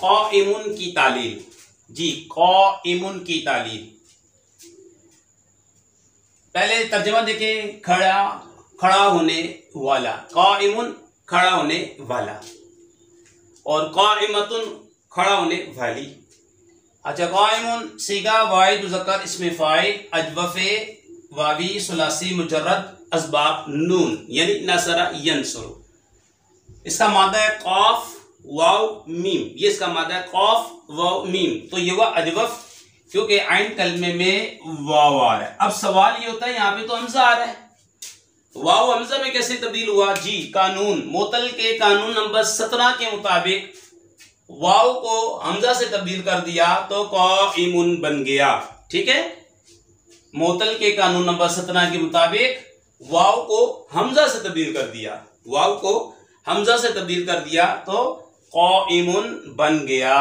क़ाइमुन की तालील। जी, क़ाइमुन की तालील। पहले तर्जुमा देखें, खड़ा होने वाला, क़ाइमुन खड़ा होने वाला, और क़ाइमतुन खड़ा होने वाली। अच्छा, क़ाइमुन सीगा वाहिद मुज़क्कर इसमें फ़ाइल अजवफ़े वावी सुलासी मुजर्रद असबाब नून यानी नसरा यंसुरु। इसका मादा है क़ाफ वाव मीम, ये इसका मादा है क़ाफ वाव मीम। तो ये हुआ अजवफ़ क्योंकि आइन कलमे में वाव आ रहा है। अब सवाल ये होता है यहाँ पे तो हमजा आ रहा है, वाव हमजा में कैसे तब्दील हुआ? जी, कानून मोतल के कानून नंबर 17 के मुताबिक वाव को हमजा से तब्दील कर दिया तो क़ाइमुन बन गया। ठीक है, मोतल के कानून नंबर 17 के मुताबिक वाव को हमजा से तब्दील कर दिया, वाव को हमजा से तब्दील कर दिया तो क़ाइमुन बन गया।